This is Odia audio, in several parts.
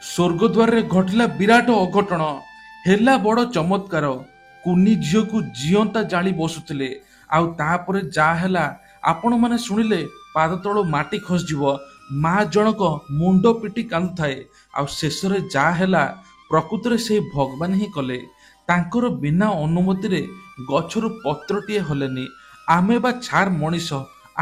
ସ୍ୱର୍ଗଦ୍ୱାରରେ ଘଟିଲା ବିରାଟ ଅଘଟଣ, ହେଲା ବଡ଼ ଚମତ୍କାର। କୁନି ଝିଅକୁ ଜିଅନ୍ତା ଜାଳି ବସୁଥିଲେ। ଆଉ ତାପରେ ଯାହା ହେଲା ଆପଣମାନେ ଶୁଣିଲେ ପାଦ ତଳୁ ମାଟି ଖସିଯିବ। ମା ଜଣକ ମୁଣ୍ଡ ପିଟି କାନ୍ଦୁଥାଏ। ଆଉ ଶେଷରେ ଯାହା ହେଲା ପ୍ରକୃତରେ ସେହି ଭଗବାନ ହିଁ କଲେ। ତାଙ୍କର ବିନା ଅନୁମତିରେ ଗଛରୁ ପତ୍ରଟିଏ ହଲେନି। ଆମେ ବା ଛାର ମଣିଷ,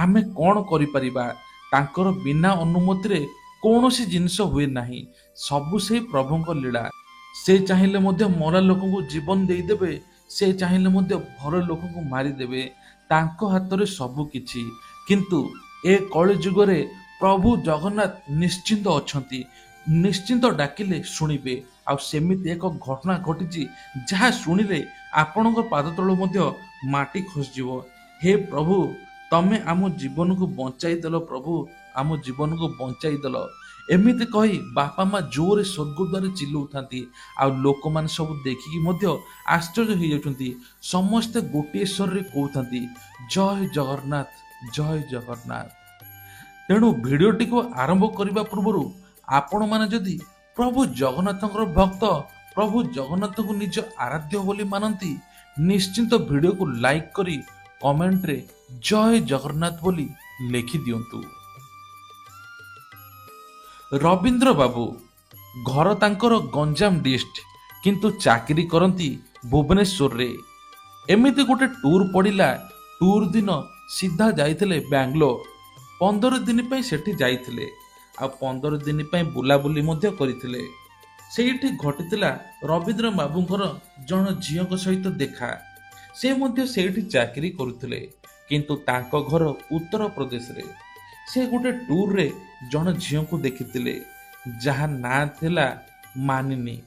ଆମେ କ'ଣ କରିପାରିବା? ତାଙ୍କର ବିନା ଅନୁମତିରେ କୌଣସି ଜିନିଷ ହୁଏ ନାହିଁ। ସବୁ ସେହି ପ୍ରଭୁଙ୍କ ଲୀଳା। ସେ ଚାହିଁଲେ ମଧ୍ୟ ମରା ଲୋକଙ୍କୁ ଜୀବନ ଦେଇଦେବେ, ସେ ଚାହିଁଲେ ମଧ୍ୟ ଭଲ ଲୋକଙ୍କୁ ମାରିଦେବେ। ତାଙ୍କ ହାତରେ ସବୁ କିଛି। କିନ୍ତୁ ଏ କଳି ଯୁଗରେ ପ୍ରଭୁ ଜଗନ୍ନାଥ ନିଶ୍ଚିନ୍ତ ଅଛନ୍ତି। ନିଶ୍ଚିନ୍ତ ଡାକିଲେ ଶୁଣିବେ। ଆଉ ସେମିତି ଏକ ଘଟଣା ଘଟିଛି ଯାହା ଶୁଣିଲେ ଆପଣଙ୍କ ପାଦ ତଳୁ ମଧ୍ୟ ମାଟି ଖସିଯିବ। ହେ ପ୍ରଭୁ, ତମେ ଆମ ଜୀବନକୁ ବଞ୍ଚାଇ ଦେଲ। ପ୍ରଭୁ, ଆମ ଜୀବନକୁ ବଞ୍ଚାଇ ଦେଲ। ଏମିତି କହି ବାପା ମା ଜୋରରେ ସ୍ୱର୍ଗଦ୍ୱାରରେ ଚିଲଉଥାନ୍ତି। ଆଉ ଲୋକମାନେ ସବୁ ଦେଖିକି ମଧ୍ୟ ଆଶ୍ଚର୍ଯ୍ୟ ହେଇଯାଉଛନ୍ତି। ସମସ୍ତେ ଗୋଟିଏ ସ୍ୱରରେ କହୁଥାନ୍ତି, ଜୟ ଜଗନ୍ନାଥ, ଜୟ ଜଗନ୍ନାଥ। ତେଣୁ ଭିଡ଼ିଓଟିକୁ ଆରମ୍ଭ କରିବା ପୂର୍ବରୁ ଆପଣମାନେ ଯଦି ପ୍ରଭୁ ଜଗନ୍ନାଥଙ୍କର ଭକ୍ତ, ପ୍ରଭୁ ଜଗନ୍ନାଥଙ୍କୁ ନିଜ ଆରାଧ୍ୟ ବୋଲି ମାନନ୍ତି, ନିଶ୍ଚିନ୍ତ ଭିଡ଼ିଓକୁ ଲାଇକ୍ କରି କମେଣ୍ଟରେ ଜୟ ଜଗନ୍ନାଥ ବୋଲି ଲେଖିଦିଅନ୍ତୁ। ରବୀନ୍ଦ୍ର ବାବୁ, ଘର ତାଙ୍କର ଗଞ୍ଜାମ ଡିଷ୍ଟ୍ରିକ୍ଟ, କିନ୍ତୁ ଚାକିରି କରନ୍ତି ଭୁବନେଶ୍ୱରରେ। ଏମିତି ଗୋଟେ ଟୁର୍ ପଡ଼ିଲା। ଟୁର୍ ଦିନ ସିଧା ଯାଇଥିଲେ ବାଙ୍ଗଲୋର। 15 ଦିନ ପାଇଁ ସେଠି ଯାଇଥିଲେ। ଆଉ 15 ଦିନ ପାଇଁ ବୁଲାବୁଲି ମଧ୍ୟ କରିଥିଲେ। ସେଇଠି ଘଟିଥିଲା ରବୀନ୍ଦ୍ର ବାବୁଙ୍କର ଜଣେ ଝିଅଙ୍କ ସହିତ ଦେଖା। ସେ ମଧ୍ୟ ସେଇଠି ଚାକିରି କରୁଥିଲେ, କିନ୍ତୁ ତାଙ୍କ ଘର ଉତ୍ତରପ୍ରଦେଶରେ। ସେ ଗୋଟେ ଟୁର୍ରେ ଜଣେ ଝିଅଙ୍କୁ ଦେଖିଥିଲେ, ଯାହା ନାଁ ଥିଲା ମାନିନୀ।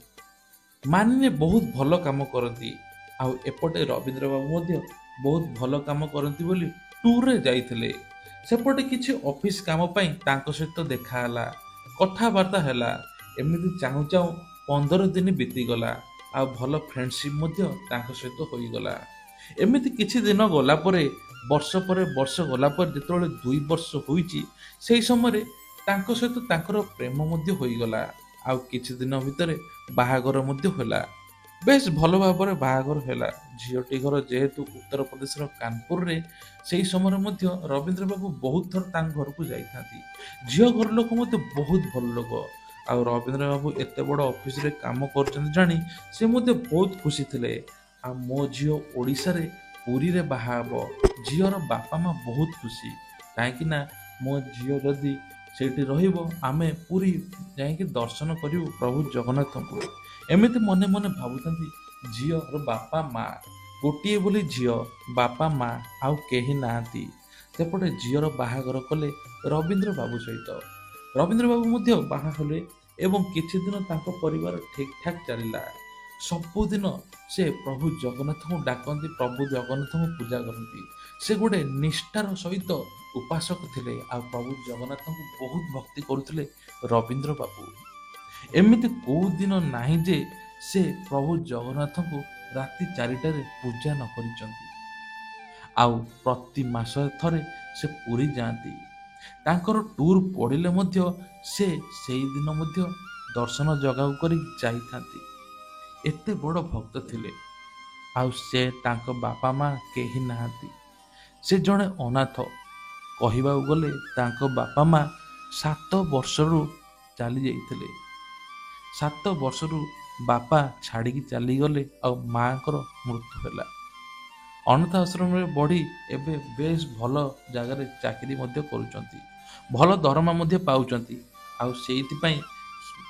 ମାନିନୀ ବହୁତ ଭଲ କାମ କରନ୍ତି। ଆଉ ଏପଟେ ରବୀନ୍ଦ୍ର ବାବୁ ମଧ୍ୟ ବହୁତ ଭଲ କାମ କରନ୍ତି ବୋଲି ଟୁର୍ରେ ଯାଇଥିଲେ। ସେପଟେ କିଛି ଅଫିସ କାମ ପାଇଁ ତାଙ୍କ ସହିତ ଦେଖା ହେଲା, କଥାବାର୍ତ୍ତା ହେଲା। ଏମିତି ଚାହୁଁ ଚାହୁଁ 15 ଦିନ ବିତିଗଲା। ଆଉ ଭଲ ଫ୍ରେଣ୍ଡସିପ୍ ମଧ୍ୟ ତାଙ୍କ ସହିତ ହୋଇଗଲା। ଏମିତି କିଛି ଦିନ ଗଲା ପରେ ବର୍ଷ ଗଲା ପରେ ଯେତେବେଳେ 2 ବର୍ଷ ହୋଇଛି, ସେହି ସମୟରେ ତାଙ୍କ ସହିତ ତାଙ୍କର ପ୍ରେମ ମଧ୍ୟ ହୋଇଗଲା। ଆଉ କିଛି ଦିନ ଭିତରେ ବାହାଘର ମଧ୍ୟ ହେଲା। ବେଶ ଭଲ ଭାବରେ ବାହାଘର ହେଲା। ଝିଅଟି ଘର ଯେହେତୁ ଉତ୍ତରପ୍ରଦେଶର କାନପୁରରେ, ସେହି ସମୟରେ ମଧ୍ୟ ରବୀନ୍ଦ୍ର ବାବୁ ବହୁତ ଥର ତାଙ୍କ ଘରକୁ ଯାଇଥାନ୍ତି। ଝିଅ ଘର ଲୋକ ମଧ୍ୟ ବହୁତ ଭଲ ଲୋକ। ଆଉ ରବୀନ୍ଦ୍ର ବାବୁ ଏତେ ବଡ଼ ଅଫିସରେ କାମ କରୁଛନ୍ତି ଜାଣି ସେ ମଧ୍ୟ ବହୁତ ଖୁସି ଥିଲେ। ଆଉ ମୋ ଝିଅ ଓଡ଼ିଶାରେ ପୁରୀରେ ବାହା ହେବ। ଝିଅର ବାପା ମା ବହୁତ ଖୁସି, କାହିଁକି ନା ମୋ ଝିଅ ଯଦି ସେଇଠି ରହିବ, ଆମେ ପୁରୀ ଯାଇକି ଦର୍ଶନ କରିବୁ ପ୍ରଭୁ ଜଗନ୍ନାଥଙ୍କୁ। ଏମିତି ମନେ ମନେ ଭାବୁଥାନ୍ତି। ଝିଅର ବାପା ମା, ଗୋଟିଏ ବୋଲି ଝିଅ, ବାପା ମା ଆଉ କେହି ନାହାନ୍ତି। ସେପଟେ ଝିଅର ବାହାଘର କଲେ ରବୀନ୍ଦ୍ର ବାବୁ ସହିତ। ରବୀନ୍ଦ୍ର ବାବୁ ମଧ୍ୟ ବାହା ହେଲେ ଏବଂ କିଛି ଦିନ ତାଙ୍କ ପରିବାର ଠିକ୍ ଠାକ୍ ଚାଲିଲା। ସବୁଦିନ ସେ ପ୍ରଭୁ ଜଗନ୍ନାଥଙ୍କୁ ଡାକନ୍ତି, ପ୍ରଭୁ ଜଗନ୍ନାଥଙ୍କୁ ପୂଜା କରନ୍ତି। ସେ ଗୋଟେ ନିଷ୍ଠାର ସହିତ ଉପାସକ ଥିଲେ। ଆଉ ପ୍ରଭୁ ଜଗନ୍ନାଥଙ୍କୁ ବହୁତ ଭକ୍ତି କରୁଥିଲେ ରବୀନ୍ଦ୍ର ବାବୁ। ଏମିତି କୋଉ ଦିନ ନାହିଁ ଯେ ସେ ପ୍ରଭୁ ଜଗନ୍ନାଥଙ୍କୁ ରାତି 4ଟାରେ ପୂଜା ନ କରିଛନ୍ତି। ଆଉ ପ୍ରତି ମାସରେ ଥରେ ସେ ପୁରୀ ଯାଆନ୍ତି। ତାଙ୍କର ଟୁର୍ ପଡ଼ିଲେ ମଧ୍ୟ ସେ ସେଇଦିନ ମଧ୍ୟ ଦର୍ଶନ ଜଗାକୁ କରି ଯାଇଥାନ୍ତି। ଏତେ ବଡ଼ ଭକ୍ତ ଥିଲେ। ଆଉ ସେ ତାଙ୍କ ବାପା ମା କେହି ନାହାନ୍ତି। ସେ ଜଣେ ଅନାଥ। କହିବାକୁ ଗଲେ ତାଙ୍କ ବାପା ମା 7 ବର୍ଷରୁ ଚାଲି ଯାଇଥିଲେ। 7 ବର୍ଷରୁ ବାପା ଛାଡ଼ିକି ଚାଲିଗଲେ। ଆଉ ମାଙ୍କର ମୃତ୍ୟୁ ହେଲା। ଅନାଥ ଆଶ୍ରମରେ ବଢ଼ି ଏବେ ବେଶ ଭଲ ଜାଗାରେ ଚାକିରି ମଧ୍ୟ କରୁଛନ୍ତି। ଭଲ ଦରମା ମଧ୍ୟ ପାଉଛନ୍ତି। ଆଉ ସେଇଥିପାଇଁ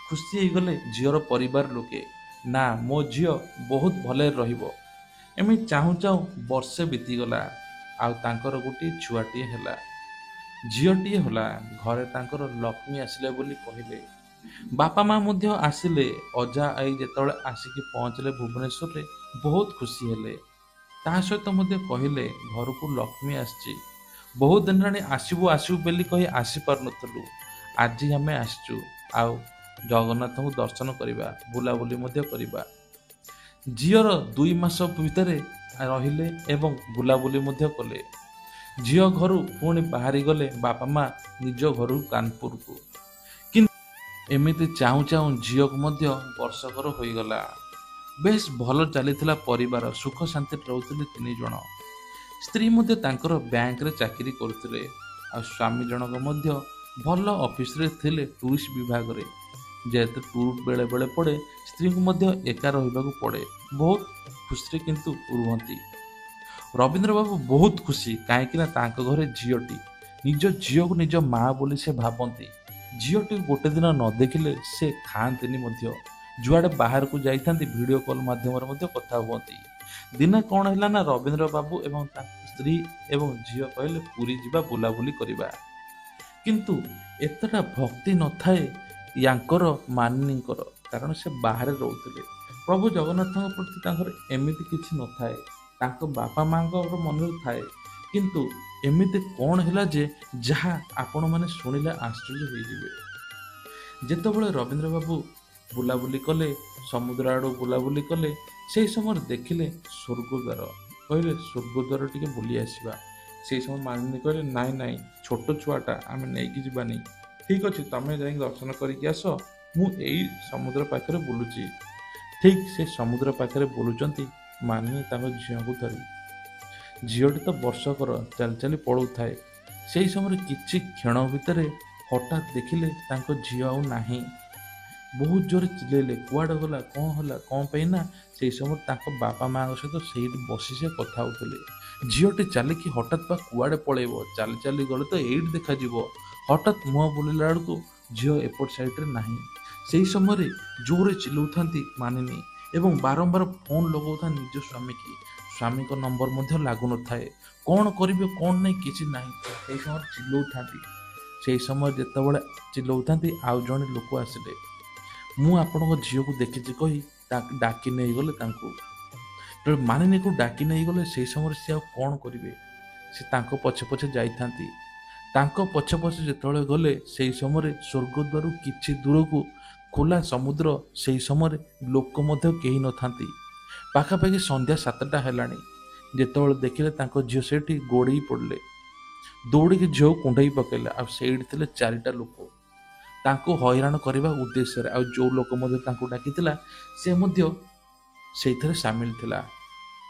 ଖୁସି ହେଇଗଲେ ଝିଅର ପରିବାର ଲୋକେ, ନା ମୋ ଝିଅ ବହୁତ ଭଲରେ ରହିବ। ଏମିତି ଚାହୁଁ ଚାହୁଁ ବର୍ଷେ ବିତିଗଲା। ଆଉ ତାଙ୍କର ଗୋଟିଏ ଛୁଆଟିଏ ହେଲା, ଝିଅଟିଏ ହେଲା। ଘରେ ତାଙ୍କର ଲକ୍ଷ୍ମୀ ଆସିଲେ ବୋଲି କହିଲେ। ବାପା ମା ମଧ୍ୟ ଆସିଲେ। ଅଜା ଆଈ ଯେତେବେଳେ ଆସିକି ପହଞ୍ଚିଲେ ଭୁବନେଶ୍ୱରରେ, ବହୁତ ଖୁସି ହେଲେ। ତା ସହିତ ମଧ୍ୟ କହିଲେ ଘରକୁ ଲକ୍ଷ୍ମୀ ଆସିଛି। ବହୁତ ଦିନ ହେଲାଣି ଆସିବୁ ଆସିବୁ ବୋଲି କହି ଆସିପାରୁନଥିଲୁ। ଆଜି ଆମେ ଆସିଛୁ। ଆଉ ଜଗନ୍ନାଥଙ୍କୁ ଦର୍ଶନ କରିବା, ବୁଲାବୁଲି ମଧ୍ୟ କରିବା। ଝିଅର 2 ମାସ ଭିତରେ ରହିଲେ ଏବଂ ବୁଲାବୁଲି ମଧ୍ୟ କଲେ। ଝିଅ ଘରୁ ପୁଣି ବାହାରି ଗଲେ ବାପା ମା ନିଜ ଘରୁ କାନପୁରକୁ। ଏମିତି ଚାହୁଁ ଚାହୁଁ ଝିଅକୁ ମଧ୍ୟ ବର୍ଷକର ହୋଇଗଲା। ବେଶ ଭଲ ଚାଲିଥିଲା ପରିବାର, ସୁଖ ଶାନ୍ତିରେ ରହୁଥିଲେ 3 ଜଣ। ସ୍ତ୍ରୀ ମଧ୍ୟ ତାଙ୍କର ବ୍ୟାଙ୍କରେ ଚାକିରି କରୁଥିଲେ, ଆଉ ସ୍ୱାମୀ ଜଣକ ମଧ୍ୟ ଭଲ ଅଫିସରେ ଥିଲେ ଟୁରିଷ୍ଟ ବିଭାଗରେ। ଯେହେତୁ ଟୁର ବେଳେ ବେଳେ ପଡ଼େ, ସ୍ତ୍ରୀଙ୍କୁ ମଧ୍ୟ ଏକା ରହିବାକୁ ପଡ଼େ। ବହୁତ ଖୁସିରେ କିନ୍ତୁ ରୁହନ୍ତି। ରବୀନ୍ଦ୍ର ବାବୁ ବହୁତ ଖୁସି, କାହିଁକିନା ତାଙ୍କ ଘରେ ଝିଅଟି, ନିଜ ଝିଅକୁ ନିଜ ମା ବୋଲି ସେ ଭାବନ୍ତି। ଝିଅଟିକୁ ଗୋଟେ ଦିନ ନ ଦେଖିଲେ ସେ ଖାଆନ୍ତିନି ମଧ୍ୟ। ଯୁଆଡ଼େ ବାହାରକୁ ଯାଇଥାନ୍ତି ଭିଡ଼ିଓ କଲ୍ ମାଧ୍ୟମରେ ମଧ୍ୟ କଥା ହୁଅନ୍ତି। ଦିନେ କ'ଣ ହେଲା ନା, ରବୀନ୍ଦ୍ର ବାବୁ ଏବଂ ତାଙ୍କ ସ୍ତ୍ରୀ ଏବଂ ଝିଅ କହିଲେ ପୁରୀ ଯିବା, ବୁଲାବୁଲି କରିବା। କିନ୍ତୁ ଏତେଟା ଭକ୍ତି ନଥାଏ ୟାଙ୍କର ମାନିନୀଙ୍କର, କାରଣ ସେ ବାହାରେ ରହୁଥିଲେ। ପ୍ରଭୁ ଜଗନ୍ନାଥଙ୍କ ପ୍ରତି ତାଙ୍କର ଏମିତି କିଛି ନଥାଏ, ତାଙ୍କ ବାପା ମାଙ୍କର ମନରେ ଥାଏ। କିନ୍ତୁ ଏମିତି କ'ଣ ହେଲା ଯେ, ଯାହା ଆପଣମାନେ ଶୁଣିଲେ ଆଶ୍ଚର୍ଯ୍ୟ ହୋଇଯିବେ। ଯେତେବେଳେ ରବୀନ୍ଦ୍ର ବାବୁ ବୁଲାବୁଲି କଲେ, ସମୁଦ୍ର ଆଡ଼ୁ ବୁଲାବୁଲି କଲେ, ସେହି ସମୟରେ ଦେଖିଲେ ସ୍ୱର୍ଗଦ୍ୱାର। କହିଲେ ସ୍ୱର୍ଗଦ୍ୱାର ଟିକେ ବୁଲି ଆସିବା। ସେହି ସମୟ ମାନିନୀ କହିଲେ ନାଇଁ ନାଇଁ, ଛୋଟ ଛୁଆଟା, ଆମେ ନେଇକି ଯିବାନି। ଠିକ୍ ଅଛି, ତମେ ଯାଇକି ଦର୍ଶନ କରିକି ଆସ, ମୁଁ ଏଇ ସମୁଦ୍ର ପାଖରେ ବୁଲୁଛି। ଠିକ୍ ସେ ସମୁଦ୍ର ପାଖରେ ବୁଲୁଛନ୍ତି ମାନିନୀ ତାଙ୍କ ଝିଅକୁ ଧରି। ଝିଅଟି ତ ବର୍ଷକର, ଚାଲି ଚାଲି ପଳାଉଥାଏ। ସେହି ସମୟରେ କିଛି କ୍ଷଣ ଭିତରେ ହଠାତ୍ ଦେଖିଲେ ତାଙ୍କ ଝିଅ ଆଉ ନାହିଁ। ବହୁତ ଜୋରେ ଚିଲେଇଲେ, କୁଆଡ଼େ ଗଲା, କ'ଣ ହେଲା, କ'ଣ ପାଇଁ ନା ସେହି ସମୟରେ ତାଙ୍କ ବାପା ମାଙ୍କ ସହିତ ସେଇଠି ବସି ସେ କଥା ହେଉଥିଲେ। ଝିଅଟି ଚାଲିକି ହଠାତ୍ ବା କୁଆଡ଼େ ପଳେଇବ, ଚାଲି ଚାଲି ଗଲେ ତ ଏଇଠି ଦେଖାଯିବ। ହଠାତ୍ ମୁହଁ ବୁଲିଲା ବେଳକୁ ଝିଅ ଏପଟ ସାଇଡ଼ରେ ନାହିଁ। ସେହି ସମୟରେ ଜୋରେ ଚିଲଉଥାନ୍ତି ମାନିନୀ ଏବଂ ବାରମ୍ବାର ଫୋନ୍ ଲଗାଉଥାନ୍ତି ନିଜ ସ୍ୱାମୀକି। ସ୍ୱାମୀଙ୍କ ନମ୍ବର ମଧ୍ୟ ଲାଗୁନଥାଏ। କ'ଣ କରିବେ କ'ଣ ନାହିଁ କିଛି ନାହିଁ, ସେହି ସମୟରେ ଚିଲଉଥାନ୍ତି। ସେହି ସମୟରେ ଯେତେବେଳେ ଚିଲଉଥାନ୍ତି ଆଉ ଜଣେ ଲୋକ ଆସିଲେ। ମୁଁ ଆପଣଙ୍କ ଝିଅକୁ ଦେଖିଛି କହି ଡାକି ନେଇଗଲେ ତାଙ୍କୁ। ଯେତେବେଳେ ମାନିନୀକୁ ଡାକି ନେଇଗଲେ, ସେହି ସମୟରେ ସେ ଆଉ କ'ଣ କରିବେ, ସେ ତାଙ୍କ ପଛେ ପଛେ ଯାଇଥାନ୍ତି। ତାଙ୍କ ପଛେ ପଛେ ଯେତେବେଳେ ଗଲେ, ସେହି ସମୟରେ ସ୍ୱର୍ଗଦ୍ୱାରରୁ କିଛି ଦୂରକୁ ଖୋଲା ସମୁଦ୍ର। ସେହି ସମୟରେ ଲୋକ ମଧ୍ୟ କେହି ନଥାନ୍ତି। ପାଖାପାଖି ସନ୍ଧ୍ୟା 7ଟା ହେଲାଣି। ଯେତେବେଳେ ଦେଖିଲେ ତାଙ୍କ ଝିଅ ସେଇଠି ଗୋଡ଼େଇ ପଡ଼ିଲେ, ଦୌଡ଼ିକି ଝିଅକୁ କୁଣ୍ଢେଇ ପକାଇଲେ। ଆଉ ସେଇଠି ଥିଲେ 4ଟା ଲୋକ ତାଙ୍କୁ ହଇରାଣ କରିବା ଉଦ୍ଦେଶ୍ୟରେ। ଆଉ ଯେଉଁ ଲୋକ ମଧ୍ୟ ତାଙ୍କୁ ଡାକିଥିଲା ସେ ମଧ୍ୟ ସେଇଥିରେ ସାମିଲ ଥିଲା।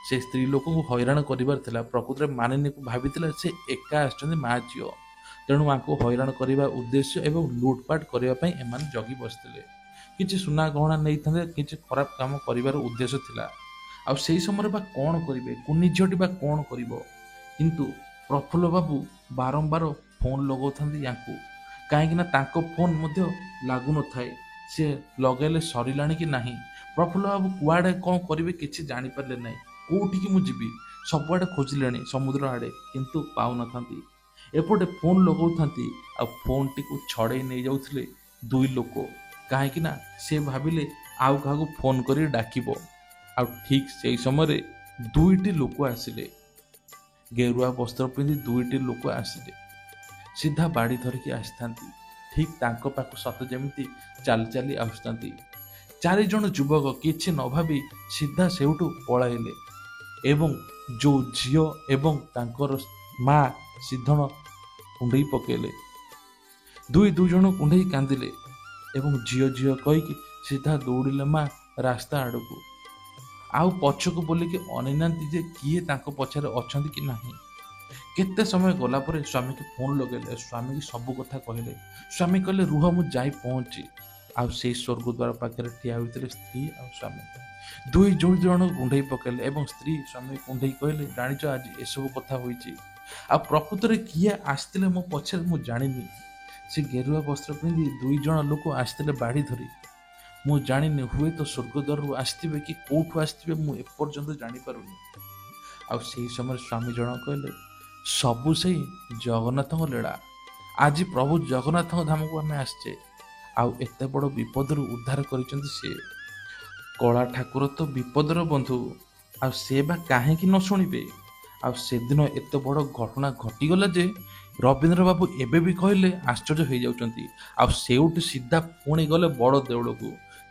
ସେ ସ୍ତ୍ରୀ ଲୋକଙ୍କୁ ହଇରାଣ କରିବାର ଥିଲା। ପ୍ରକୃତରେ ମାନିନୀକୁ ଭାବିଥିଲା ସେ ଏକା ଆସିଛନ୍ତି ମା ଝିଅ, ତେଣୁ ଆଙ୍କୁ ହଇରାଣ କରିବା ଉଦ୍ଦେଶ୍ୟ ଏବଂ ଲୁଟପାଟ କରିବା ପାଇଁ ଏମାନେ ଜଗି ବସିଥିଲେ। କିଛି ସୁନା ଗହଣା ନେଇଥାନ୍ତେ, କିଛି ଖରାପ କାମ କରିବାର ଉଦ୍ଦେଶ୍ୟ ଥିଲା। ଆଉ ସେହି ସମୟରେ ବା କ'ଣ କରିବେ, କୁନି ଝିଅଟି ବା କ'ଣ କରିବ। କିନ୍ତୁ ପ୍ରଫୁଲ୍ଲ ବାବୁ ବାରମ୍ବାର ଫୋନ୍ ଲଗାଉଥାନ୍ତି ୟାଙ୍କୁ, କାହିଁକିନା ତାଙ୍କ ଫୋନ୍ ମଧ୍ୟ ଲାଗୁନଥାଏ। ସେ ଲଗାଇଲେ ସରିଲାଣି କି ନାହିଁ। ପ୍ରଫୁଲ୍ଲ ବାବୁ କୁଆଡ଼େ କ'ଣ କରିବେ କିଛି ଜାଣିପାରିଲେ ନାହିଁ। କେଉଁଠିକି ମୁଁ ଯିବି, ସବୁଆଡ଼େ ଖୋଜିଲେଣି ସମୁଦ୍ର ଆଡ଼େ, କିନ୍ତୁ ପାଉନଥାନ୍ତି। ଏପଟେ ଫୋନ୍ ଲଗାଉଥାନ୍ତି, ଆଉ ଫୋନ୍ଟିକୁ ଛଡ଼େଇ ନେଇଯାଉଥିଲେ 2 ଲୋକ। କାହିଁକିନା ସେ ଭାବିଲେ ଆଉ କାହାକୁ ଫୋନ୍ କରି ଡାକିବ। ଆଉ ଠିକ୍ ସେହି ସମୟରେ 2ଟି ଲୋକ ଆସିଲେ। ଗେରୁଆ ବସ୍ତ୍ର ପିନ୍ଧି 2ଟି ଲୋକ ଆସିଲେ। ସିଧା ବାଡ଼ି ଧରିକି ଆସିଥାନ୍ତି। ଠିକ୍ ତାଙ୍କ ପାଖକୁ ସତେ ଯେମିତି ଚାଲି ଚାଲି ଆସୁଥାନ୍ତି। 4 ଜଣ ଯୁବକ କିଛି ନ ଭାବି ସିଧା ସେଇଠୁ ପଳାଇଲେ ଏବଂ ଯେଉଁ ଝିଅ ଏବଂ ତାଙ୍କର ମା ସିଧଣ କୁଣ୍ଢେଇ ପକାଇଲେ। 2 ଜଣ କୁଣ୍ଢେଇ କାନ୍ଦିଲେ ଏବଂ ଝିଅ ଝିଅ କହିକି ସିଧା ଦୌଡ଼ିଲେ ମା ରାସ୍ତା ଆଡ଼କୁ। ଆଉ ପଛକୁ ବୁଲିକି ଅନେଇନାହାନ୍ତି ଯେ କିଏ ତାଙ୍କ ପଛରେ ଅଛନ୍ତି କି ନାହିଁ। କେତେ ସମୟ ଗଲା ପରେ ସ୍ୱାମୀକି ଫୋନ୍ ଲଗାଇଲେ। ସ୍ୱାମୀକି ସବୁ କଥା କହିଲେ। ସ୍ୱାମୀ କହିଲେ ରୁହ, ମୁଁ ଯାଇ ପହଞ୍ଚି। ଆଉ ସେଇ ସ୍ୱର୍ଗଦ୍ୱାର ପାଖରେ ଠିଆ ହୋଇଥିଲେ ସ୍ତ୍ରୀ ଆଉ ସ୍ୱାମୀ। 2 ଜଣ କୁଣ୍ଢେଇ ପକାଇଲେ ଏବଂ ସ୍ତ୍ରୀ ସ୍ୱାମୀ କୁଣ୍ଢେଇ କହିଲେ, ଜାଣିଛ ଆଜି ଏସବୁ କଥା ହୋଇଛି। ଆଉ ପ୍ରକୃତରେ କିଏ ଆସିଥିଲେ ମୋ ପଛରେ ମୁଁ ଜାଣିନି। ସେ ଗେରୁଆ ବସ୍ତ୍ର ପିନ୍ଧି 2 ଜଣ ଲୋକ ଆସିଥିଲେ ବାଡ଼ି ଧରି। ମୁଁ ଜାଣିନି, ହୁଏତ ସ୍ୱର୍ଗଦ୍ୱାରରୁ ଆସିଥିବେ କି କେଉଁଠୁ ଆସିଥିବେ, ମୁଁ ଏପର୍ଯ୍ୟନ୍ତ ଜାଣିପାରୁନି। ଆଉ ସେହି ସମୟରେ ସ୍ୱାମୀ ଜଣ କହିଲେ, ସବୁ ସେଇ ଜଗନ୍ନାଥଙ୍କ ଲୀଳା। ଆଜି ପ୍ରଭୁ ଜଗନ୍ନାଥଙ୍କ ଧାମକୁ ଆମେ ଆସିଛେ, ଆଉ ଏତେ ବଡ଼ ବିପଦରୁ ଉଦ୍ଧାର କରିଛନ୍ତି ସେ। କଳା ଠାକୁର ତ ବିପଦର ବନ୍ଧୁ, ଆଉ ସେ ବା କାହିଁକି ନ ଶୁଣିବେ। ଆଉ ସେଦିନ ଏତେ ବଡ଼ ଘଟଣା ଘଟିଗଲା ଯେ ରବୀନ୍ଦ୍ର ବାବୁ ଏବେ ବି କହିଲେ ଆଶ୍ଚର୍ଯ୍ୟ ହେଇଯାଉଛନ୍ତି। ଆଉ ସେଇଠୁ ସିଧା ପୁଣି ଗଲେ ବଡ଼ ଦେଉଳକୁ।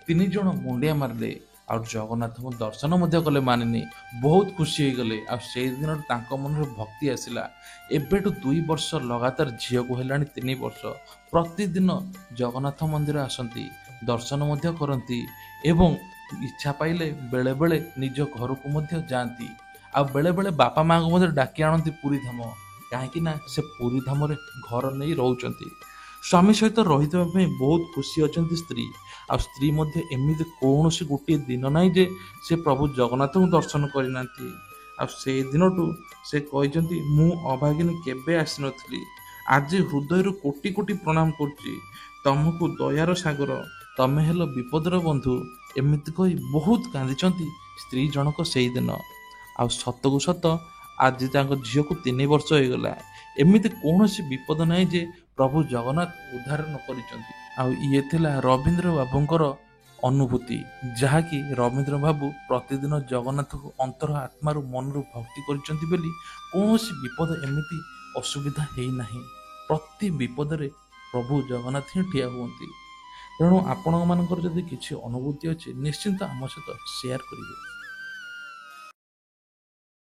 3 ଜଣ ମୁଣ୍ଡିଆ ମାରିଲେ, ଆଉ ଜଗନ୍ନାଥଙ୍କୁ ଦର୍ଶନ ମଧ୍ୟ କଲେ ମାନିନୀ। ବହୁତ ଖୁସି ହେଇଗଲେ। ଆଉ ସେଇ ଦିନରୁ ତାଙ୍କ ମନରେ ଭକ୍ତି ଆସିଲା। ଏବେଠୁ 2 ବର୍ଷ ଲଗାତାର, ଝିଅକୁ ହେଲାଣି 3 ବର୍ଷ, ପ୍ରତିଦିନ ଜଗନ୍ନାଥ ମନ୍ଦିର ଆସନ୍ତି, ଦର୍ଶନ ମଧ୍ୟ କରନ୍ତି ଏବଂ ଇଚ୍ଛା ପାଇଲେ ବେଳେବେଳେ ନିଜ ଘରକୁ ମଧ୍ୟ ଯାଆନ୍ତି। ଆଉ ବେଳେବେଳେ ବାପା ମାଆଙ୍କୁ ମଧ୍ୟ ଡାକି ଆଣନ୍ତି ପୁରୀ ଧାମ, କାହିଁକି ନା ସେ ପୁରୀ ଧାମରେ ଘର ନେଇ ରହୁଛନ୍ତି। ସ୍ୱାମୀ ସହିତ ରହିଥିବା ପାଇଁ ବହୁତ ଖୁସି ଅଛନ୍ତି ସ୍ତ୍ରୀ। ଆଉ ସ୍ତ୍ରୀ ମଧ୍ୟ ଏମିତି କୌଣସି ଗୋଟିଏ ଦିନ ନାହିଁ ଯେ ସେ ପ୍ରଭୁ ଜଗନ୍ନାଥଙ୍କୁ ଦର୍ଶନ କରିନାହାନ୍ତି। ଆଉ ସେଇ ଦିନଠୁ ସେ କହିଛନ୍ତି, ମୁଁ ଅଭାଗିନୀ କେବେ ଆସିନଥିଲି, ଆଜି ହୃଦୟରୁ କୋଟି କୋଟି ପ୍ରଣାମ କରୁଛି, ତମକୁ ଦୟାର ସାଗର, ତମେ ହେଲ ବିପଦର ବନ୍ଧୁ। ଏମିତି କହି ବହୁତ କାନ୍ଦିଛନ୍ତି ସ୍ତ୍ରୀ ଜଣକ ସେଇଦିନ। ଆଉ ସତକୁ ସତ ଆଜି ତାଙ୍କ ଝିଅକୁ 3 ବର୍ଷ ହେଇଗଲା। ଏମିତି କୌଣସି ବିପଦ ନାହିଁ ଯେ ପ୍ରଭୁ ଜଗନ୍ନାଥ ଉଦ୍ଧାର ନ କରିଛନ୍ତି। ଆଉ ଇଏ ଥିଲା ରବୀନ୍ଦ୍ର ବାବୁଙ୍କର ଅନୁଭୂତି, ଯାହାକି ରବୀନ୍ଦ୍ର ବାବୁ ପ୍ରତିଦିନ ଜଗନ୍ନାଥଙ୍କୁ ଅନ୍ତର ଆତ୍ମାରୁ ମନରୁ ଭକ୍ତି କରିଛନ୍ତି ବୋଲି କୌଣସି ବିପଦ ଏମିତି ଅସୁବିଧା ହେଇନାହିଁ। ପ୍ରତି ବିପଦରେ ପ୍ରଭୁ ଜଗନ୍ନାଥ ହିଁ ଠିଆ ହୁଅନ୍ତି। ତେଣୁ ଆପଣମାନଙ୍କର ଯଦି କିଛି ଅନୁଭୂତି ଅଛି ନିଶ୍ଚିନ୍ତ ଆମ ସହିତ ସେୟାର କରିବେ।